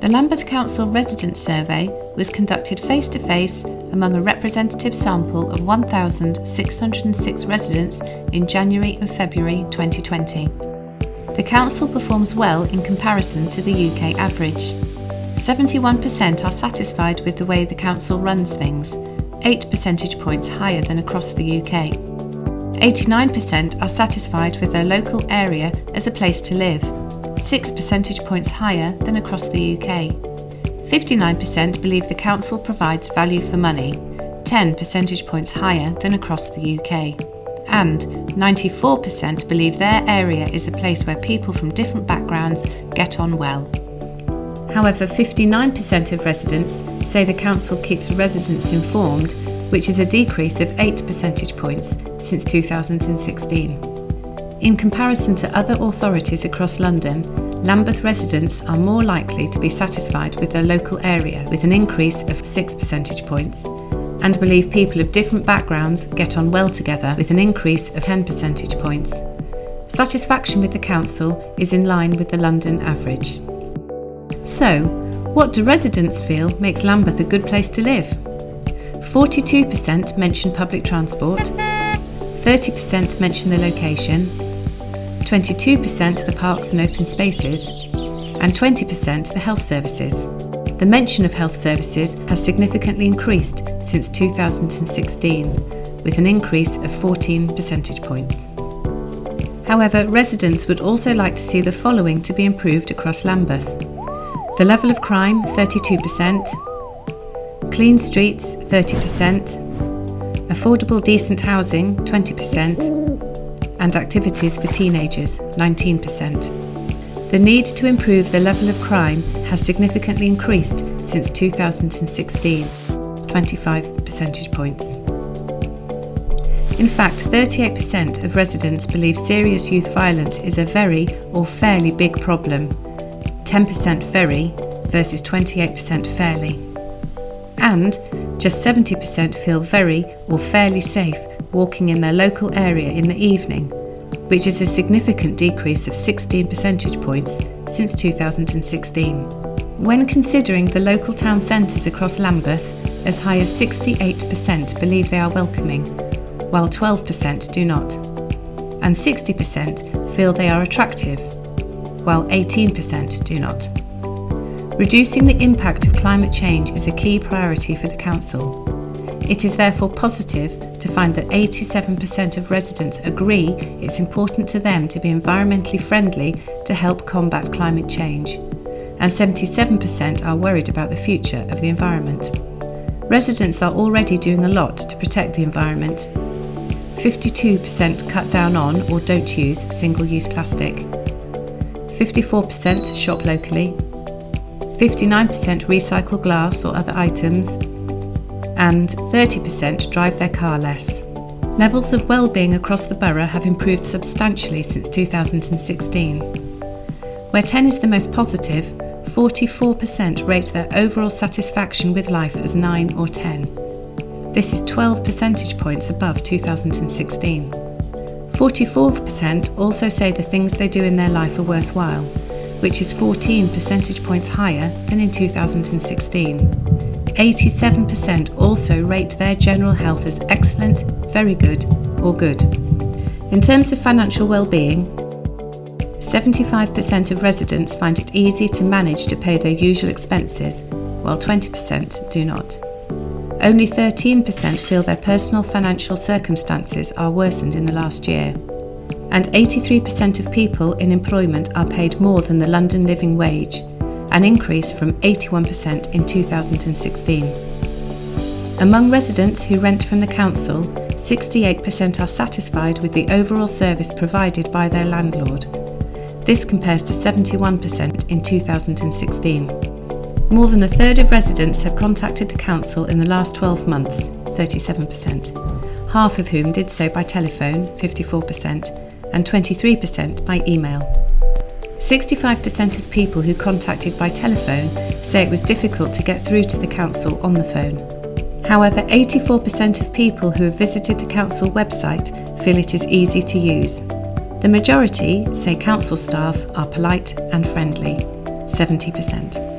The Lambeth Council Resident Survey was conducted face-to-face among a representative sample of 1,606 residents in January and February 2020. The Council performs well in comparison to the UK average. 71% are satisfied with the way the Council runs things, 8 percentage points higher than across the UK. 89% are satisfied with their local area as a place to live, 6 percentage points higher than across the UK. 59% believe the Council provides value for money, 10 percentage points higher than across the UK. And 94% believe their area is a place where people from different backgrounds get on well. However, 59% of residents say the Council keeps residents informed, which is a decrease of 8 percentage points since 2016. In comparison to other authorities across London, Lambeth residents are more likely to be satisfied with their local area, with an increase of 6 percentage points, and believe people of different backgrounds get on well together, with an increase of 10 percentage points. Satisfaction with the Council is in line with the London average. So, what do residents feel makes Lambeth a good place to live? 42% mention public transport, 30% mention the location, 22% the parks and open spaces, and 20% the health services. The mention of health services has significantly increased since 2016, with an increase of 14 percentage points. However, residents would also like to see the following to be improved across Lambeth: the level of crime, 32%, clean streets, 30%, affordable decent housing, 20%, and activities for teenagers, 19%. The need to improve the level of crime has significantly increased since 2016, 25 percentage points. In fact, 38% of residents believe serious youth violence is a very or fairly big problem, 10% very versus 28% fairly. And just 70% feel very or fairly safe walking in their local area in the evening, which is a significant decrease of 16 percentage points since 2016. When considering the local town centres across Lambeth, as high as 68% believe they are welcoming, while 12% do not, and 60% feel they are attractive, while 18% do not. Reducing the impact of climate change is a key priority for the Council. It is therefore positive to find that 87% of residents agree it's important to them to be environmentally friendly to help combat climate change, and 77% are worried about the future of the environment. Residents are already doing a lot to protect the environment. 52% cut down on or don't use single-use plastic. 54% shop locally. 59% recycle glass or other items, and 30% drive their car less. Levels of well-being across the borough have improved substantially since 2016. Where 10 is the most positive, 44% rate their overall satisfaction with life as 9 or 10. This is 12 percentage points above 2016. 44% also say the things they do in their life are worthwhile, which is 14 percentage points higher than in 2016. 87% also rate their general health as excellent, very good, or good. In terms of financial well-being, 75% of residents find it easy to manage to pay their usual expenses, while 20% do not. Only 13% feel their personal financial circumstances are worsened in the last year, and 83% of people in employment are paid more than the London living wage, an increase from 81% in 2016. Among residents who rent from the Council, 68% are satisfied with the overall service provided by their landlord. This compares to 71% in 2016. More than a third of residents have contacted the Council in the last 12 months, 37%, half of whom did so by telephone, 54%, and 23% by email. 65% of people who contacted by telephone say it was difficult to get through to the Council on the phone. However, 84% of people who have visited the Council website feel it is easy to use. The majority say Council staff are polite and friendly, 70%.